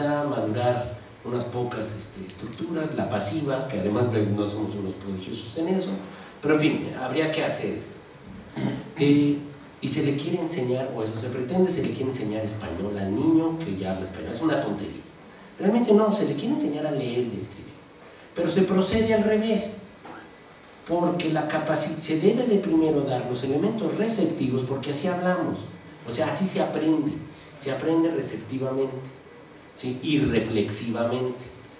a madurar unas pocas estructuras, la pasiva, que además no somos unos prodigiosos en eso, pero en fin, habría que hacer esto. Y se le quiere enseñar, o eso se pretende, se le quiere enseñar español al niño que ya habla español. Es una tontería. Realmente no, se le quiere enseñar a leer y escribir. Pero se procede al revés, porque la capacidad, se debe de primero dar los elementos receptivos, porque así hablamos, o sea, así se aprende receptivamente, ¿sí? Y reflexivamente.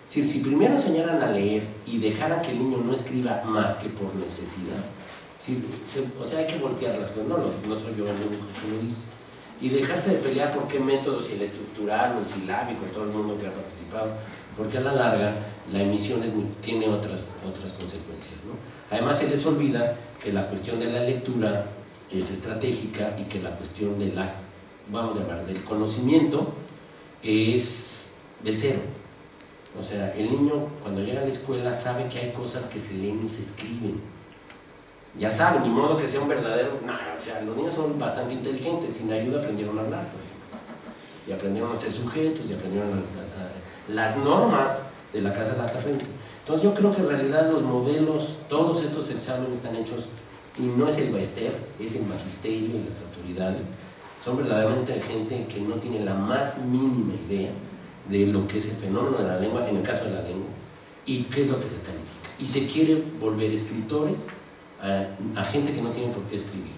Es decir, si primero enseñaran a leer y dejaran que el niño no escriba más que por necesidad, ¿sí? O sea, hay que voltear las cosas, no soy yo el único que lo dice, y dejarse de pelear por qué método, si el estructural o el silábico, todo el mundo que ha participado, porque a la larga la emisión tiene otras consecuencias, ¿no? Además se les olvida que la cuestión de la lectura es estratégica y que la cuestión de vamos a llamar, del conocimiento es de cero. O sea, el niño cuando llega a la escuela sabe que hay cosas que se leen y se escriben. Ya saben, ni modo que sea un verdadero... No, o sea, los niños son bastante inteligentes, sin ayuda aprendieron a hablar, por ejemplo. Y aprendieron a ser sujetos, y aprendieron las normas de la casa las aprenden. Entonces yo creo que en realidad los modelos, todos estos exámenes están hechos, y no es el Baester, es el magisterio y las autoridades, son verdaderamente gente que no tiene la más mínima idea de lo que es el fenómeno de la lengua, en el caso de la lengua, y qué es lo que se califica. Y se quiere volver escritores a gente que no tiene por qué escribir.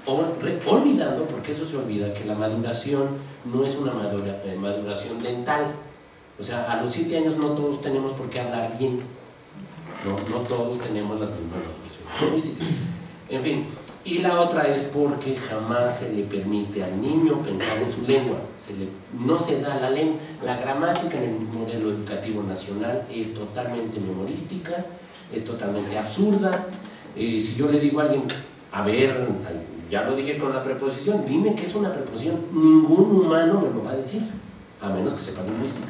Olvidando, porque eso se olvida, que la maduración no es una maduración dental. O sea, a los 7 años no todos tenemos por qué hablar bien. No todos tenemos las mismas maduraciones lingüísticas. En fin, y la otra es porque jamás se le permite al niño pensar en su lengua. No se da la gramática en el modelo educativo nacional, es totalmente memorística, es totalmente absurda. Si yo le digo a alguien, a ver, ya lo dije con la preposición, dime qué es una preposición, ningún humano me lo va a decir, a menos que sepa lingüística,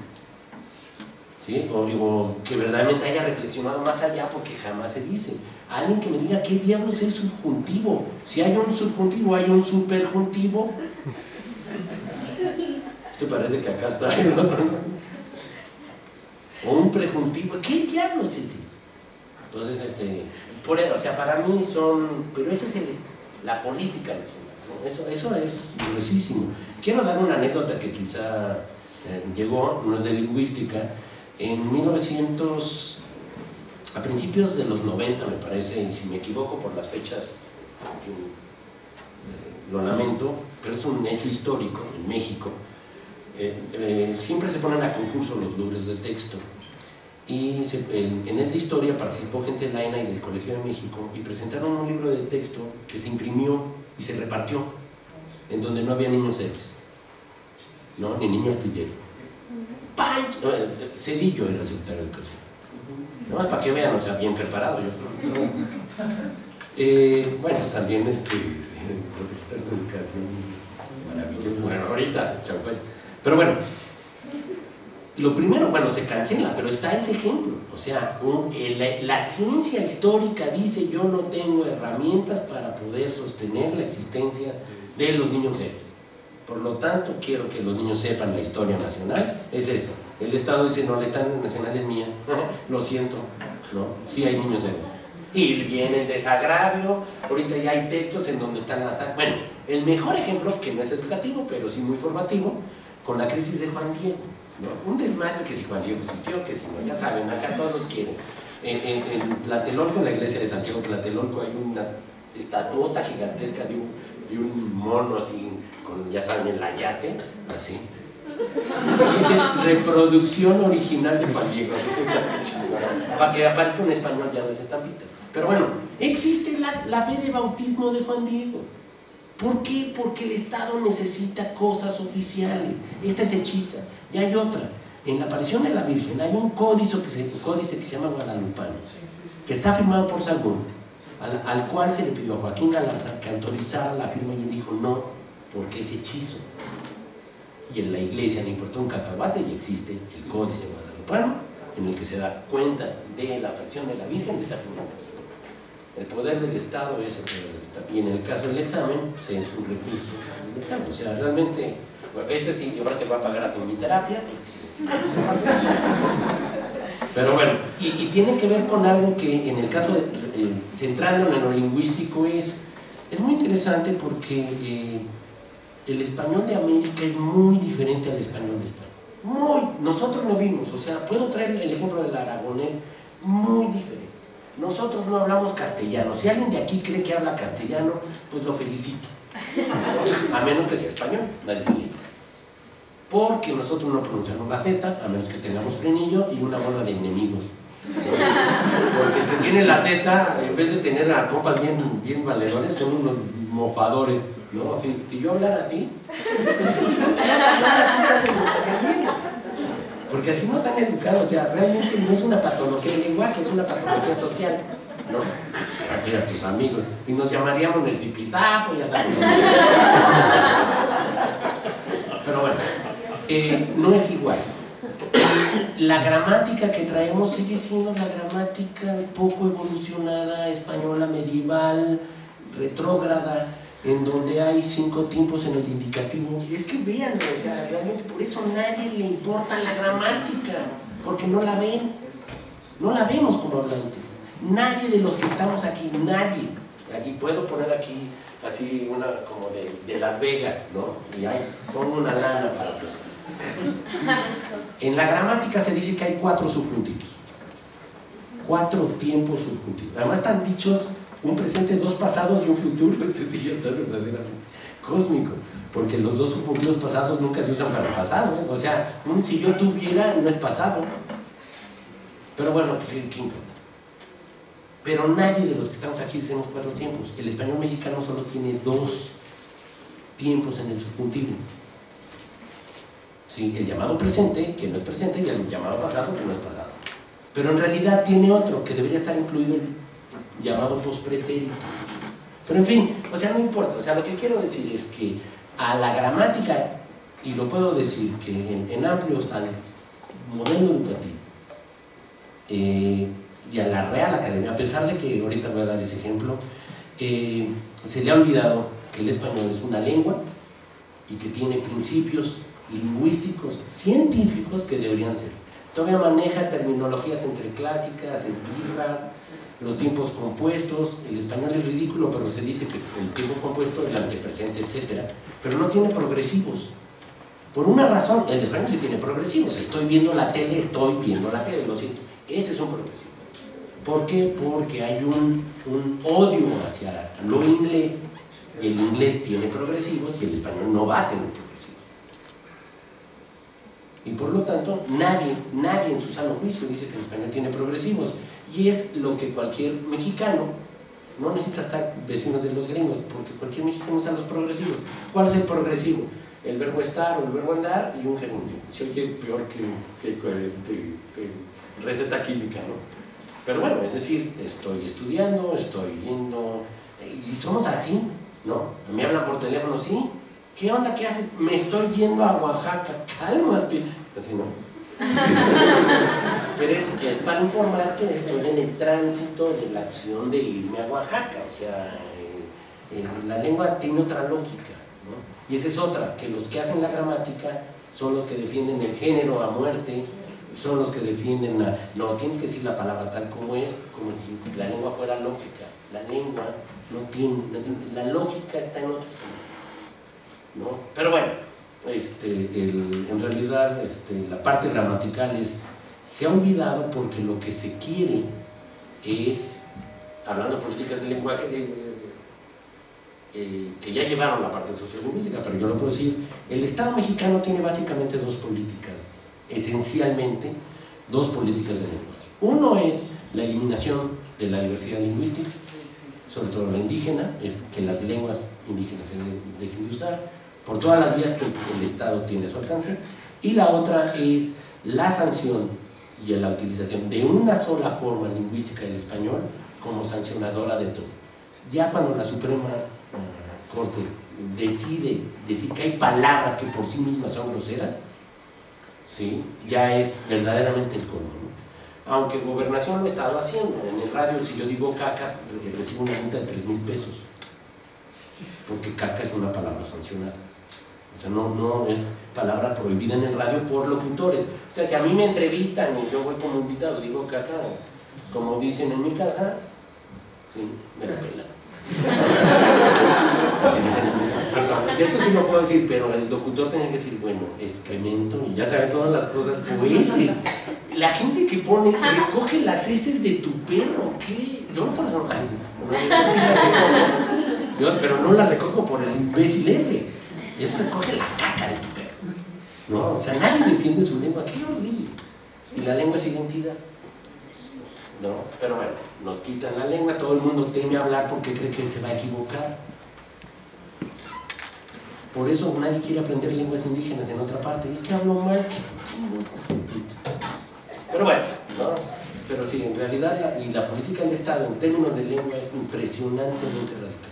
¿sí? O que verdaderamente haya reflexionado más allá, porque jamás se dice. Alguien que me diga qué diablos es subjuntivo. Si hay un subjuntivo, hay un superjuntivo. Esto parece que acá está el otro, ¿no? O un prejuntivo, ¿qué diablos es eso? Entonces, o sea, para mí pero esa es la política nacional, ¿no? Eso es gruesísimo. Quiero dar una anécdota que quizá llegó, no es de lingüística. En a principios de los 90, me parece, y si me equivoco por las fechas, en fin, lo lamento, pero es un hecho histórico en México. Siempre se ponen a concurso los libros de texto, y en el de historia participó gente de la ENA y del Colegio de México, y presentaron un libro de texto que se imprimió y se repartió, en donde no había niños héroes, ¿no? Ni niño artillero. Cedillo era el secretario de Educación. Nada más para que vean, o sea, bien preparado yo creo. Bueno, también los secretarios de Educación, maravilloso. Bueno, ahorita, Chauvel. Pero bueno, lo primero, bueno, se cancela, pero está ese ejemplo. O sea, la ciencia histórica dice: yo no tengo herramientas para poder sostener la existencia de los niños héroes. Por lo tanto, quiero que los niños sepan la historia nacional. Es esto. El Estado dice: no, la historia nacional es mía. Lo siento, ¿no? Sí hay niños héroes. Y viene el desagravio. Ahorita ya hay textos en donde están las... Bueno, el mejor ejemplo, que no es educativo, pero sí muy formativo, con la crisis de Juan Diego, ¿no? Un desmadre, que si Juan Diego existió, que si no, ya saben, acá todos quieren. En Tlatelolco, en la iglesia de Santiago Tlatelolco, hay una estatuota gigantesca de un mono así, con, ya saben, el layate, así. Dice: reproducción original de Juan Diego, para que aparezca en español ya las estampitas. Pero bueno, existe la fe de bautismo de Juan Diego. ¿Por qué? Porque el Estado necesita cosas oficiales. Esta es hechiza. Y hay otra. En la aparición de la Virgen hay un códice que se llama Guadalupano, que está firmado por Sagún, al cual se le pidió a Joaquín Galarza que autorizara la firma, y él dijo: no, porque es hechizo. Y en la iglesia le importó un cacahuate, y existe el Códice Guadalupano, en el que se da cuenta de la aparición de la Virgen y está firmado por Sagún. El poder del Estado es el poder del Estado. Y en el caso del examen, pues es un recurso del examen. O sea, realmente, bueno, sí, ahora te voy a pagar a tu mi terapia, Pero bueno, y tiene que ver con algo que en el caso de, centrándonos en lo lingüístico, es muy interesante porque el español de América es muy diferente al español de España. Nosotros lo vimos, o sea, puedo traer el ejemplo del aragonés, muy diferente. Nosotros no hablamos castellano. Si alguien de aquí cree que habla castellano, pues lo felicito. A menos que sea español, nadie puede. Porque nosotros no pronunciamos la Z, a menos que tengamos frenillo y una bola de enemigos. Porque el que tiene la Z, en vez de tener a compas bien valedores, son unos mofadores, ¿no? Si yo hablara así, porque así nos han educado, o sea, realmente no es una patología del lenguaje, es una patología social, ¿no? Aquí a tus amigos, y nos llamaríamos el zipizapo, ya sabes. Pero bueno, no es igual. La gramática que traemos sigue siendo la gramática poco evolucionada, española medieval, retrógrada, en donde hay 5 tiempos en el indicativo. Es que véanlo, o sea, realmente por eso a nadie le importa la gramática, porque no la ven, no la vemos como hablantes. Nadie de los que estamos aquí, nadie. Y puedo poner aquí así una como de Las Vegas, ¿no? Y ahí pongo una lana para prestar. En la gramática se dice que hay 4 subjuntivos, 4 tiempos subjuntivos. Además están dichos un presente, 2 pasados y un futuro. Entonces sí, ya está verdaderamente cósmico, porque los 2 subjuntivos pasados nunca se usan para el pasado, ¿eh? O sea, si yo tuviera no es pasado. Pero bueno, ¿qué importa? Pero nadie de los que estamos aquí tenemos 4 tiempos. El español mexicano solo tiene 2 tiempos en el subjuntivo. Sí, el llamado presente, que no es presente, y el llamado pasado, que no es pasado. Pero en realidad tiene otro, que debería estar incluido el llamado pospretérito. Pero en fin, o sea, no importa. O sea, lo que quiero decir es que a la gramática, y lo puedo decir que en amplios, al modelo educativo y a la Real Academia, a pesar de que ahorita voy a dar ese ejemplo, se le ha olvidado que el español es una lengua y que tiene principios lingüísticos, científicos que deberían ser. Todavía maneja terminologías entre clásicas, esbirras, los tiempos compuestos. El español es ridículo, pero se dice que el tiempo compuesto, el antepresente, etc. Pero no tiene progresivos. Por una razón, el español sí tiene progresivos. Estoy viendo la tele, lo siento. Ese es un progresivo. ¿Por qué? Porque hay un odio hacia lo inglés. El inglés tiene progresivos y el español no va a tener progresivos. Y por lo tanto, nadie en su sano juicio dice que el español tiene progresivos. Y es lo que cualquier mexicano, no necesita estar vecinos de los gringos, porque cualquier mexicano usa los progresivos. ¿Cuál es el progresivo? El verbo estar o el verbo andar y un gerundio. Se oye peor que receta química, ¿no? Pero bueno, es decir, estoy estudiando, estoy viendo, y somos así, ¿no? Me hablan por teléfono, ¿sí? ¿Qué onda? ¿Qué haces? Me estoy yendo a Oaxaca. Cálmate. Así no. Pero es para informarte que estoy en el tránsito de la acción de irme a Oaxaca. O sea, la lengua tiene otra lógica, ¿no? Y esa es otra, que los que hacen la gramática son los que defienden el género a muerte, son los que defienden no, tienes que decir la palabra tal como es, como si la lengua fuera lógica. La lengua no tiene, la lógica está en otro sentido, ¿no? Pero bueno, en realidad la parte gramatical se ha olvidado porque lo que se quiere es, hablando de políticas de lenguaje, que ya llevaron la parte sociolingüística, pero yo lo puedo decir, el Estado mexicano tiene básicamente 2 políticas, esencialmente 2 políticas de lenguaje. Uno es la eliminación de la diversidad lingüística, sobre todo la indígena, es que las lenguas indígenas se dejen de usar por todas las vías que el Estado tiene a su alcance, y la otra es la sanción y la utilización de una sola forma lingüística del español como sancionadora de todo. Ya cuando la Suprema Corte decide decir que hay palabras que por sí mismas son groseras, ¿sí? Ya es verdaderamente el colmo, ¿no? Aunque Gobernación lo ha estado haciendo. En el radio, si yo digo caca, recibo una multa de 3,000 pesos, porque caca es una palabra sancionada. O sea, no es palabra prohibida en el radio por locutores. O sea, si a mí me entrevistan y yo voy como invitado, digo que acá, como dicen en mi casa, sí, me la pelan. Así dicen en mi casa. Perdón, esto sí lo puedo decir, pero el locutor tiene que decir, bueno, excremento, y ya saben todas las cosas, o heces. La gente que pone, recoge las heces de tu perro, ¿qué? Yo no por eso, ay, no, sí la recojo, pero no la recojo por el imbécil ese. Eso recoge la caca de tu perro. No, o sea, nadie defiende su lengua, qué horrible. Y la lengua es identidad. No, pero bueno, nos quitan la lengua, todo el mundo teme hablar porque cree que se va a equivocar. Por eso nadie quiere aprender lenguas indígenas en otra parte. Es que hablo mal. Pero bueno, ¿no? Pero sí, en realidad la política del Estado en términos de lengua es impresionantemente radical.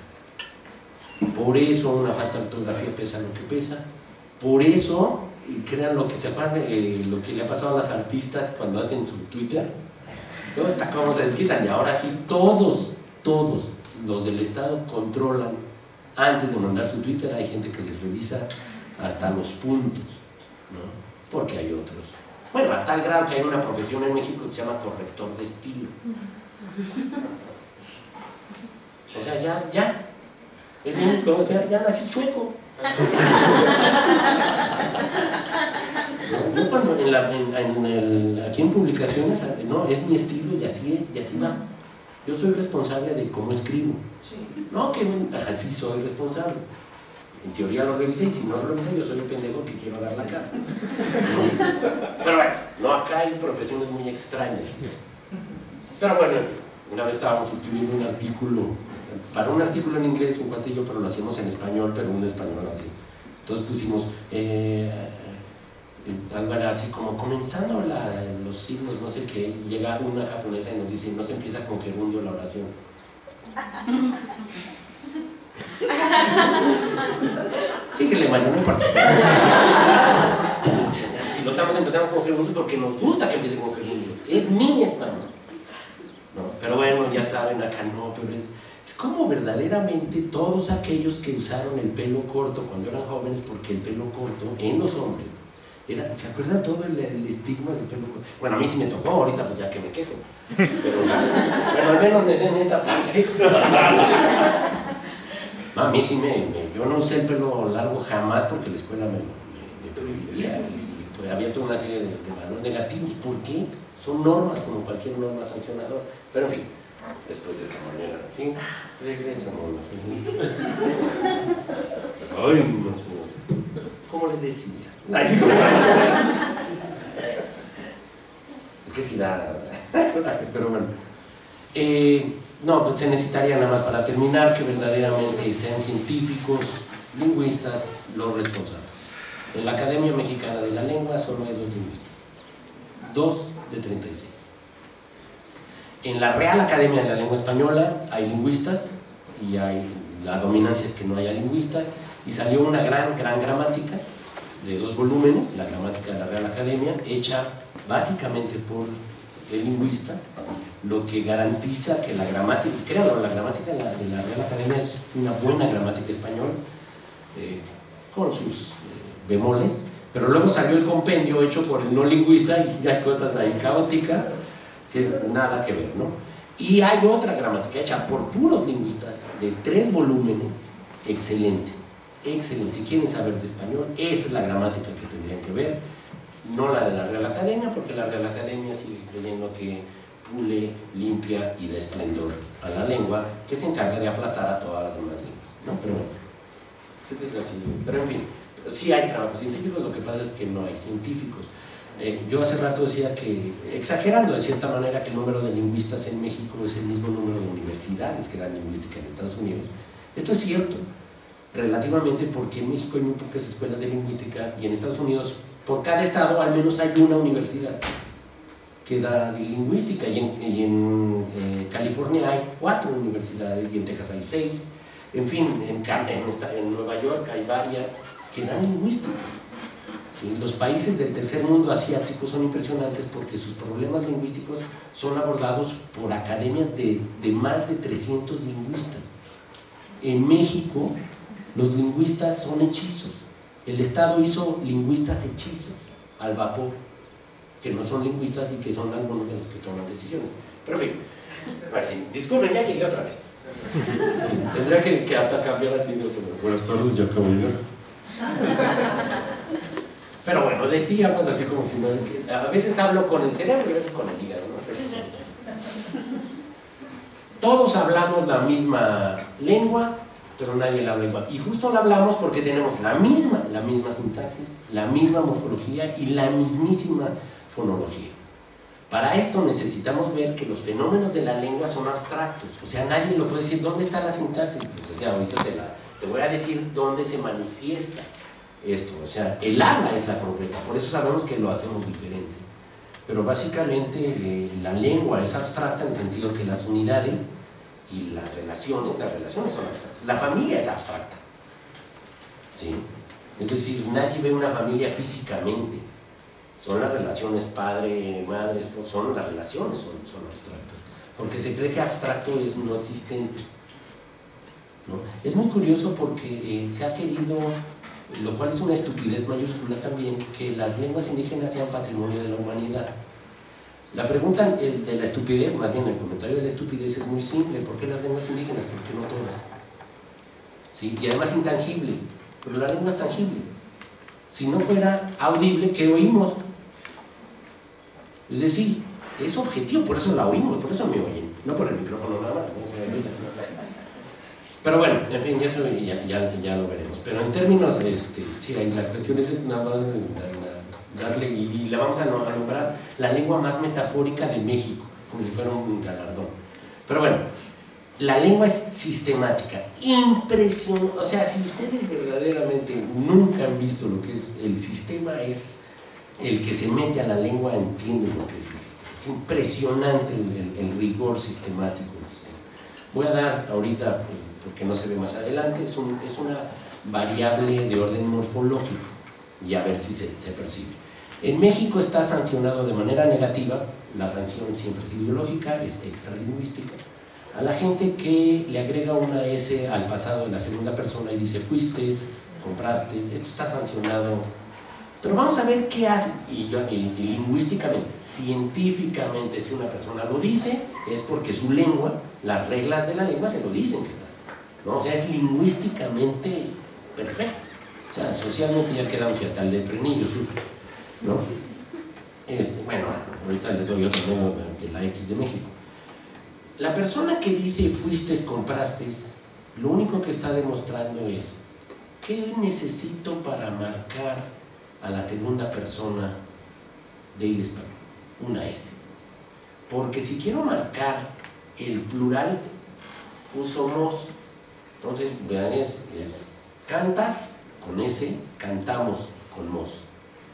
Por eso una falta de ortografía pesa lo que pesa. Por eso, crean lo que se acuerdan, lo que le ha pasado a las artistas cuando hacen su Twitter. ¿Cómo se desquitan? Y ahora sí, todos los del Estado controlan. Antes de mandar su Twitter hay gente que les revisa hasta los puntos, ¿no? Porque hay otros. Bueno, a tal grado que hay una profesión en México que se llama corrector de estilo. O sea, ya. Es bien, o sea, ya nací chueco. Yo cuando aquí en publicaciones, no, es mi estilo y así es, y así va. Yo soy responsable de cómo escribo. No, que así soy responsable. En teoría lo revisé, y si no lo revisé, yo soy el pendejo que quiero dar la cara. Pero bueno, no, acá hay profesiones muy extrañas. Pero bueno, una vez estábamos escribiendo un artículo, para un artículo en inglés, un cuatillo, pero lo hacíamos en español, pero un español así. Entonces pusimos algo así como comenzando los signos, no sé qué, y llega una japonesa y nos dice, no se empieza con gerundio la oración. Síguele, Mario, no importa. Si lo estamos empezando con gerundio porque nos gusta que empiece con gerundio. Es mi español. No, pero bueno, ya saben, acá no, pero es como verdaderamente todos aquellos que usaron el pelo corto cuando eran jóvenes, porque el pelo corto en los hombres ¿se acuerdan todo el estigma del pelo corto? Bueno, a mí sí me tocó, ahorita pues ya que me quejo. Pero al menos en esta parte. No, a mí sí yo no usé el pelo largo jamás porque la escuela me prohibía. Y pues había toda una serie de valores negativos. ¿Por qué? Son normas, como cualquier norma sancionadora. Pero en fin, después de esta manera, ¿sí? Regresamos. Ay, no sé. ¿Cómo les decía? Es que sí da. Pero bueno. No, pues se necesitaría nada más para terminar que verdaderamente sean científicos, lingüistas, los responsables. En la Academia Mexicana de la Lengua solo hay 2 lingüistas. 2 de 36. En la Real Academia de la Lengua Española hay lingüistas y la dominancia es que no haya lingüistas, y salió una gran gramática de 2 volúmenes, la gramática de la Real Academia, hecha básicamente por el lingüista, lo que garantiza que la gramática, créanlo, la gramática de la Real Academia es una buena gramática española, con sus bemoles, pero luego salió el compendio hecho por el no lingüista y ya hay cosas ahí caóticas que es nada que ver, ¿no? Y hay otra gramática hecha por puros lingüistas de 3 volúmenes, excelente, excelente. Si quieren saber de español, esa es la gramática que tendrían que ver, no la de la Real Academia, porque la Real Academia sigue creyendo que pule, limpia y da esplendor a la lengua, que se encarga de aplastar a todas las demás lenguas, ¿no? Pero bueno, es así. Pero en fin, sí hay trabajos científicos, lo que pasa es que no hay científicos. Yo hace rato decía que, exagerando de cierta manera, que el número de lingüistas en México es el mismo número de universidades que dan lingüística en Estados Unidos. Esto es cierto, relativamente, porque en México hay muy pocas escuelas de lingüística y en Estados Unidos, por cada estado, al menos hay una universidad que da lingüística, y en California hay 4 universidades, y en Texas hay 6, en fin, en Nueva York hay varias que dan lingüística. ¿Sí? Los países del tercer mundo asiático son impresionantes porque sus problemas lingüísticos son abordados por academias de más de 300 lingüistas. En México, los lingüistas son hechizos. El Estado hizo lingüistas hechizos al vapor, que no son lingüistas y que son algunos de los que toman decisiones. Pero en fin, sí, disculpen, ya llegué otra vez. Sí, tendría que hasta cambiar así de otro. Buenas tardes, ya acabo de llegar. Pero bueno, decíamos así como si no es que a veces hablo con el cerebro y a veces con el hígado, ¿no? Todos hablamos la misma lengua, pero nadie la habla igual. Y justo la hablamos porque tenemos la misma sintaxis, la misma morfología y la mismísima fonología. Para esto necesitamos ver que los fenómenos de la lengua son abstractos, o sea, nadie lo puede decir, ¿dónde está la sintaxis? Pues, o sea, ahorita te voy a decir dónde se manifiesta esto, o sea, el habla es la concreta, por eso sabemos que lo hacemos diferente. Pero básicamente la lengua es abstracta en el sentido que las unidades y las relaciones son abstractas. La familia es abstracta, ¿sí? Es decir, nadie ve una familia físicamente. Son las relaciones padre, madre, esposo, son las relaciones, son abstractas. Porque se cree que abstracto es no existente, ¿no? Es muy curioso porque se ha querido, lo cual es una estupidez mayúscula también, que las lenguas indígenas sean patrimonio de la humanidad. La pregunta de la estupidez, más bien el comentario de la estupidez es muy simple. ¿Por qué las lenguas indígenas? ¿Por qué no todas? ¿Sí? Y además intangible, pero la lengua es tangible. Si no fuera audible, ¿qué oímos? Es decir, es objetivo, por eso la oímos, por eso me oyen, no por el micrófono nada más. Pero bueno, en fin, eso ya lo veremos. Pero en términos, sí, la cuestión es nada más darle, y la vamos a nombrar la lengua más metafórica de México, como si fuera un galardón. Pero bueno, la lengua es sistemática, impresionante. O sea, si ustedes verdaderamente nunca han visto lo que es el sistema, es el que se mete a la lengua entiende lo que es el sistema. Es impresionante el rigor sistemático del sistema. Voy a dar ahorita, porque no se ve más adelante, es una variable de orden morfológico, y a ver si se percibe. En México está sancionado de manera negativa, la sanción siempre es ideológica, es extralingüística, a la gente que le agrega una S al pasado en la segunda persona y dice fuiste, compraste, esto está sancionado. Pero vamos a ver qué hace, y lingüísticamente, científicamente, si una persona lo dice, es porque su lengua, las reglas de la lengua se lo dicen que está, ¿no? O sea, es lingüísticamente perfecto. O sea, socialmente ya quedamos y hasta el de frenillo sufre, ¿no? Bueno, ahorita les doy otro número de la X de México. La persona que dice fuiste, compraste, lo único que está demostrando es ¿qué necesito para marcar a la segunda persona del español? Una S. Porque si quiero marcar el plural, uso mos. Entonces, vean, es cantas con S, cantamos con mos,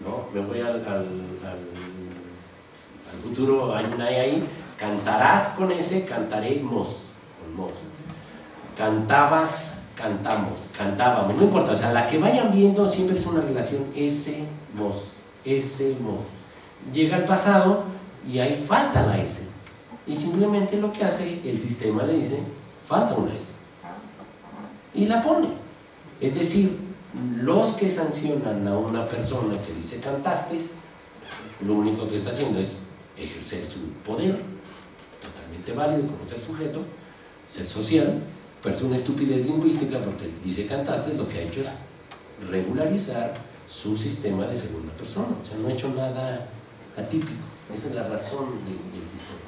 ¿no? Me voy al futuro, hay una E ahí, cantarás con S, cantaremos con mos. Cantabas, cantamos, cantábamos, no importa, o sea, la que vayan viendo siempre es una relación S-mos, S-mos. Llega al pasado y ahí falta la S. Y simplemente lo que hace el sistema le dice, falta una S. Y la pone. Es decir, los que sancionan a una persona que dice cantaste, lo único que está haciendo es ejercer su poder, totalmente válido como ser sujeto, ser social, pero es una estupidez lingüística porque dice cantaste, lo que ha hecho es regularizar su sistema de segunda persona, o sea, no ha hecho nada atípico. Esa es la razón del sistema.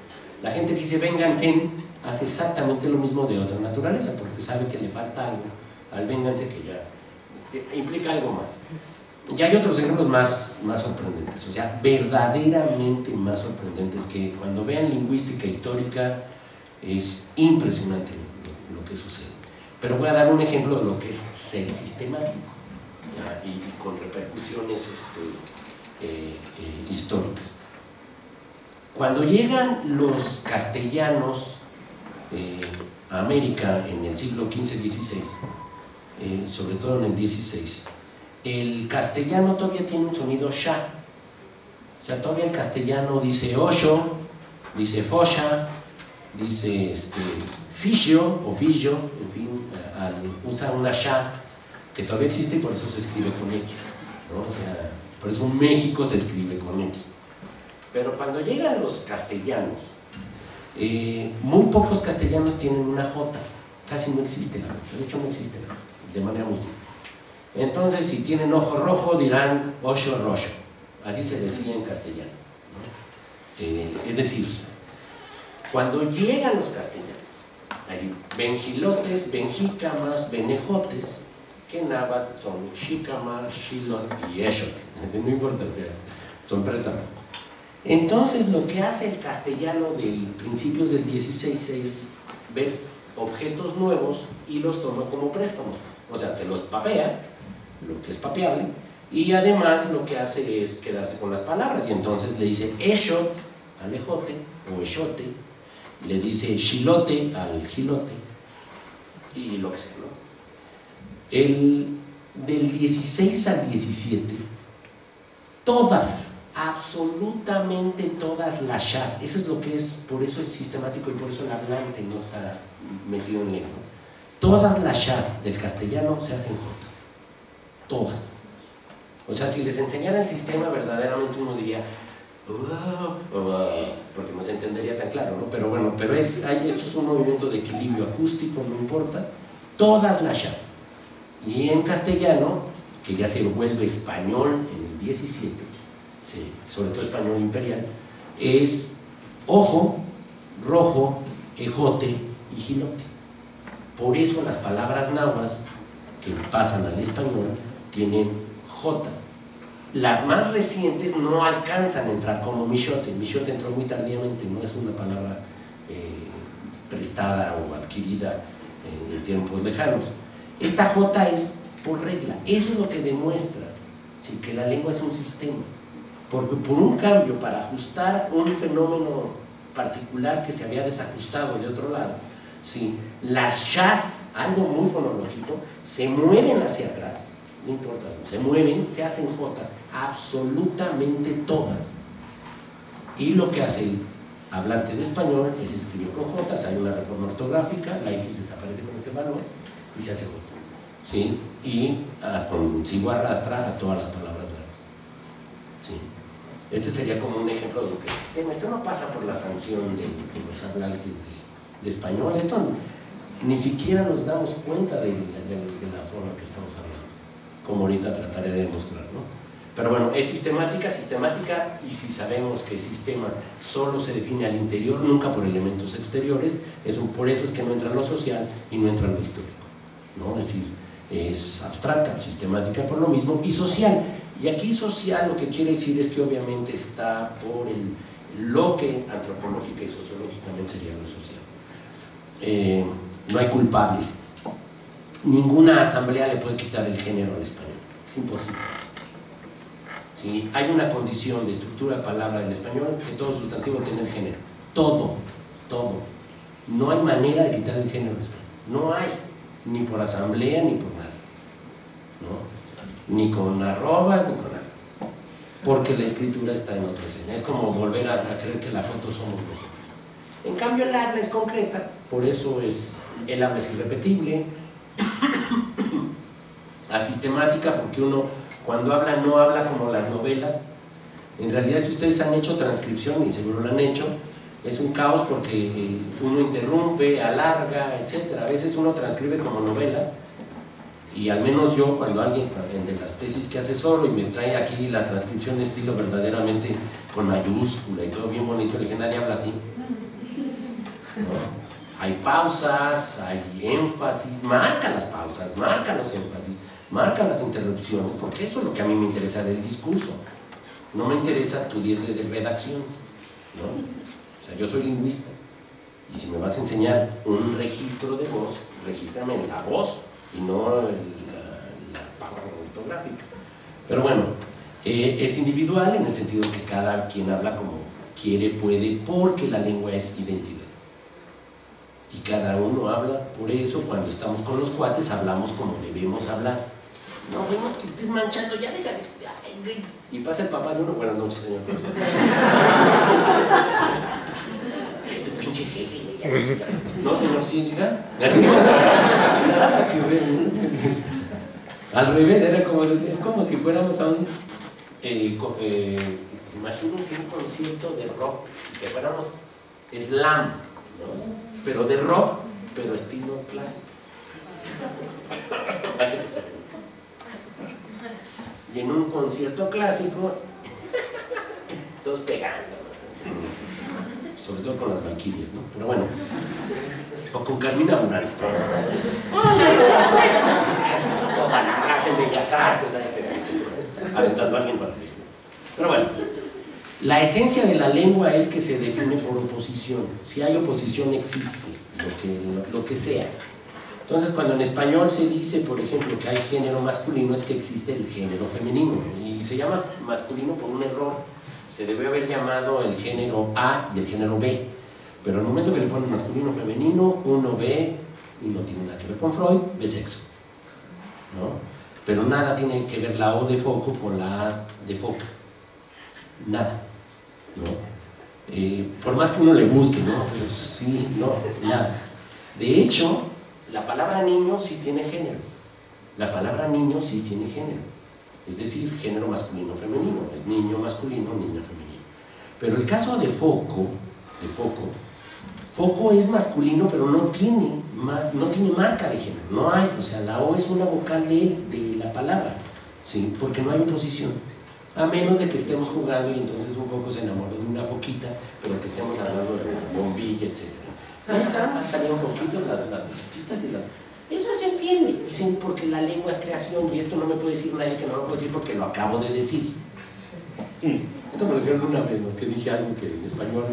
La gente que dice vénganse hace exactamente lo mismo de otra naturaleza, porque sabe que le falta algo al vénganse que ya implica algo más. Y hay otros ejemplos más sorprendentes, o sea, verdaderamente más sorprendentes, que cuando vean lingüística histórica es impresionante lo que sucede. Pero voy a dar un ejemplo de lo que es ser sistemático, y con repercusiones históricas. Cuando llegan los castellanos a América en el siglo XV-XVI, sobre todo en el XVI, el castellano todavía tiene un sonido sha. O sea, todavía el castellano dice osho, dice fosha, dice fisio o fillo, en fin, usa una sha que todavía existe y por eso se escribe con X, ¿no? O sea, por eso México se escribe con X. Pero cuando llegan los castellanos, muy pocos castellanos tienen una J, casi no existe la J, de hecho no existe la J, de manera muy simple. Entonces, si tienen ojo rojo, dirán ocho rojo, así se decía en castellano, ¿no? Es decir, cuando llegan los castellanos, hay benjilotes, benjícamas, benejotes, que en náhuatl son xícama, xilot y exot, no importa, o sea, son préstamos. Entonces, lo que hace el castellano de principios del 16 es ver objetos nuevos y los toma como préstamos, o sea, se los papea, lo que es papeable, y además lo que hace es quedarse con las palabras, y entonces le dice exot al ejote o exote, le dice xilote al gilote, y lo que sea, ¿no? Del 16 al 17, todas, absolutamente todas las shas, eso es lo que es, por eso es sistemático y por eso el hablante no está metido en lengua. Todas las shas del castellano se hacen jotas, todas. O sea, si les enseñara el sistema, verdaderamente uno diría, porque no se entendería tan claro, ¿no? Pero bueno, eso es un movimiento de equilibrio acústico, no importa, todas las shas. Y en castellano, que ya se vuelve español en el 17, sí, sobre todo español imperial, es ojo, rojo, ejote y gilote. Por eso las palabras nahuas que pasan al español tienen J. Las más recientes no alcanzan a entrar como michote. Michote entró muy tardíamente, no es una palabra prestada o adquirida en tiempos lejanos. Esta J es por regla, eso es lo que demuestra, ¿sí?, que la lengua es un sistema, porque por un cambio para ajustar un fenómeno particular que se había desajustado de otro lado, ¿sí?, las shas, algo muy fonológico, se mueven hacia atrás, no importa, se mueven, se hacen jotas, absolutamente todas, y lo que hace el hablante de español es escribir con jotas, hay una reforma ortográfica, la X desaparece con ese valor y se hace J, ¿sí? Y consigo arrastra a todas las palabras nuevas, ¿sí? Este sería como un ejemplo de lo que es el sistema. Esto no pasa por la sanción de los hablantes de español, esto ni siquiera nos damos cuenta de la forma que estamos hablando, como ahorita trataré de demostrar, ¿no? Pero bueno, es sistemática, y si sabemos que el sistema solo se define al interior, nunca por elementos exteriores, por eso es que no entra lo social y no entra lo histórico, ¿no? Es decir, es abstracta, sistemática por lo mismo, y social. Y aquí social lo que quiere decir es que obviamente está por lo que antropológica y sociológicamente sería lo social. No hay culpables. Ninguna asamblea le puede quitar el género al español, es imposible. ¿Sí? Hay una condición de estructura de palabra en español que todo sustantivo tiene el género, todo. No hay manera de quitar el género en español, no hay, ni por asamblea ni por nada, ¿no? Ni con arrobas ni con nada, porque la escritura está en otro escena. Es como volver a creer que la foto somos nosotros. En cambio el habla es concreta, por eso el habla es irrepetible, asistemática, porque uno cuando habla no habla como las novelas. En realidad, si ustedes han hecho transcripción, y seguro lo han hecho, es un caos porque uno interrumpe, alarga, etc. A veces uno transcribe como novela, y al menos yo, cuando alguien de las tesis que asesoro y me trae aquí la transcripción de estilo verdaderamente con mayúscula y todo bien bonito, le dije, nadie habla así, ¿no? Hay pausas, hay énfasis, marca las pausas, marca los énfasis, marca las interrupciones, porque eso es lo que a mí me interesa del discurso. No me interesa tu 10 de redacción, ¿no? O sea, yo soy lingüista, y si me vas a enseñar un registro de voz, regístrame la voz y no la palabra ortográfica. Pero bueno, es individual en el sentido que cada quien habla como quiere, puede, porque la lengua es identidad. Y cada uno habla, por eso cuando estamos con los cuates hablamos como debemos hablar. No, bueno, que estés manchando, ya déjate. Y pasa el papá de uno, buenas noches, señor. Tu pinche jefe, güey. No, señor, sí, diga. Al revés, era como, es como si fuéramos a un, imagínense un concierto de rock, que fuéramos slam, ¿no? Pero de rock, pero estilo clásico. Y en un concierto clásico, todos pegando, ¿no? Sobre todo con las valquirias, ¿no? Pero bueno, o con Carmina Burana. Toda la clase en Bellas Artes, aventando a alguien para arriba. Pero bueno, la esencia de la lengua es que se define por oposición. Si hay oposición, existe lo que sea. Entonces, cuando en español se dice, por ejemplo, que hay género masculino, es que existe el género femenino. Y se llama masculino por un error. Se debe haber llamado el género A y el género B. Pero al momento que le ponen masculino femenino, uno ve, y no tiene nada que ver con Freud, ve sexo, ¿no? Pero nada tiene que ver la O de foco con la A de foca. Nada, ¿no? Por más que uno le busque, ¿no? Pero sí, no, nada. De hecho, la palabra niño sí tiene género. La palabra niño sí tiene género. Es decir, género masculino-femenino. Es niño masculino, niña femenino. Pero el caso de foco es masculino, pero no tiene marca de género. No hay, o sea, la O es una vocal de la palabra, ¿sí? Porque no hay oposición. A menos de que estemos jugando y entonces un foco se enamoró de una foquita, pero que estemos hablando de una bombilla, etc. Ahí están, salieron foquitos, las foquitas y las... Eso se entiende, dicen porque la lengua es creación y esto no me puede decir nadie que no lo puedo decir porque lo acabo de decir. Esto me lo dijeron una vez, ¿no? Que dije algo que en español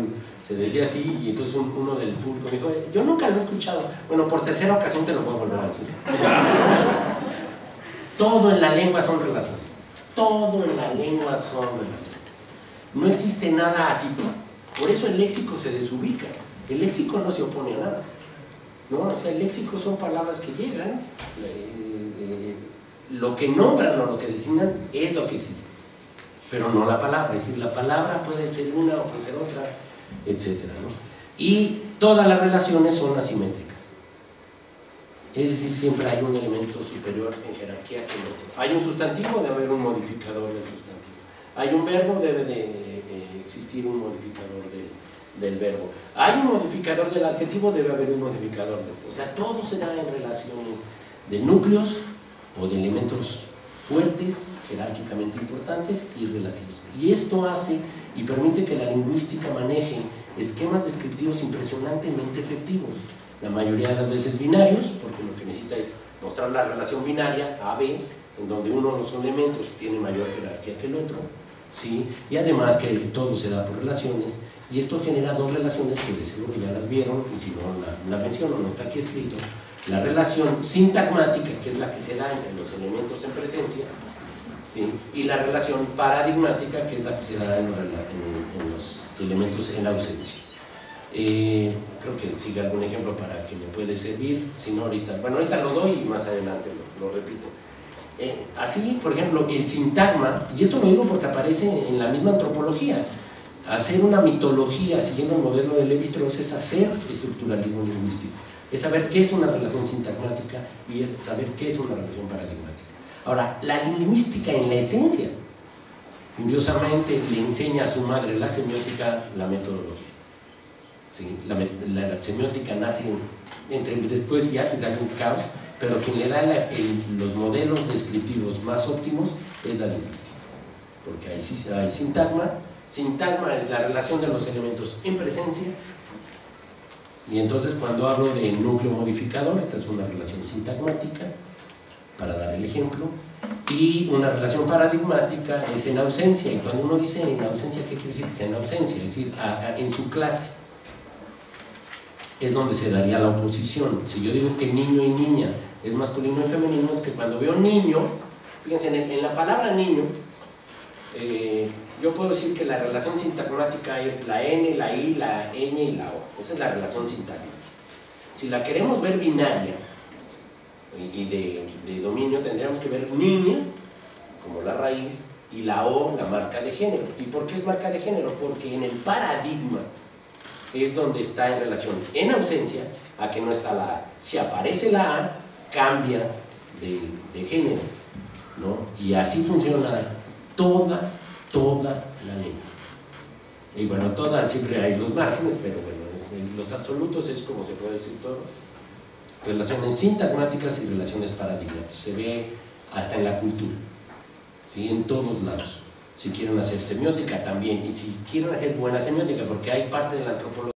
se decía así y entonces uno del público me dijo, yo nunca lo he escuchado. Bueno, por tercera ocasión te lo voy a volver a decir. Todo en la lengua son relaciones. Todo en la lengua son relaciones. No existe nada así. Por eso el léxico se desubica. El léxico no se opone a nada, ¿no? O sea, el léxico son palabras que llegan, lo que nombran o lo que designan es lo que existe, pero no la palabra. Es decir, la palabra puede ser una o puede ser otra, etcétera, ¿no? Y todas las relaciones son asimétricas. Es decir, siempre hay un elemento superior en jerarquía que el otro. Hay un sustantivo, debe haber un modificador del sustantivo. Hay un verbo, debe de existir un modificador del verbo. Hay un modificador del adjetivo, debe haber un modificador de esto. O sea, todo se da en relaciones de núcleos o de elementos fuertes, jerárquicamente importantes y relativos. Y esto hace y permite que la lingüística maneje esquemas descriptivos impresionantemente efectivos. La mayoría de las veces binarios, porque lo que necesita es mostrar la relación binaria A-B, en donde uno de los elementos tiene mayor jerarquía que el otro, ¿sí? Y además que todo se da por relaciones, y esto genera dos relaciones que de seguro ya las vieron, y si no la menciono, no está aquí escrito. La relación sintagmática, que es la que se da entre los elementos en presencia, ¿sí? Y la relación paradigmática, que es la que se da en los elementos en ausencia. Creo que sigue algún ejemplo para que me puede servir, si no ahorita, bueno, ahorita lo doy y más adelante lo repito. Así, por ejemplo, el sintagma, y esto lo digo porque aparece en la misma antropología. Hacer una mitología siguiendo el modelo de Lévi-Strauss es hacer estructuralismo lingüístico, es saber qué es una relación sintagmática y es saber qué es una relación paradigmática. Ahora, la lingüística en la esencia, curiosamente, le enseña a su madre la semiótica, la metodología. ¿Sí? La semiótica nace entre después y antes, hay un caos, pero quien le da los modelos descriptivos más óptimos es la lingüística, porque ahí sí hay sintagma. Sintagma es la relación de los elementos en presencia, y entonces cuando hablo de núcleo modificador, esta es una relación sintagmática, para dar el ejemplo, y una relación paradigmática es en ausencia. Y cuando uno dice en ausencia, ¿qué quiere decir? Que es en ausencia, es decir, en su clase es donde se daría la oposición. Si yo digo que niño y niña es masculino y femenino, es que cuando veo niño, fíjense, en la palabra niño, yo puedo decir que la relación sintagmática es la N, la I, la ñ y la O. Esa es la relación sintagmática. Si la queremos ver binaria y de dominio, tendríamos que ver niña como la raíz y la O, la marca de género. ¿Y por qué es marca de género? Porque en el paradigma es donde está en relación en ausencia a que no está la A. Si aparece la A, cambia de género. ¿no? Y así funciona toda la lengua. Y bueno, toda, siempre hay los márgenes, pero bueno, los absolutos es como se puede decir todo. Relaciones sintagmáticas y relaciones paradigmáticas. Se ve hasta en la cultura, ¿sí? En todos lados. Si quieren hacer semiótica también, y si quieren hacer buena semiótica, porque hay parte de la antropología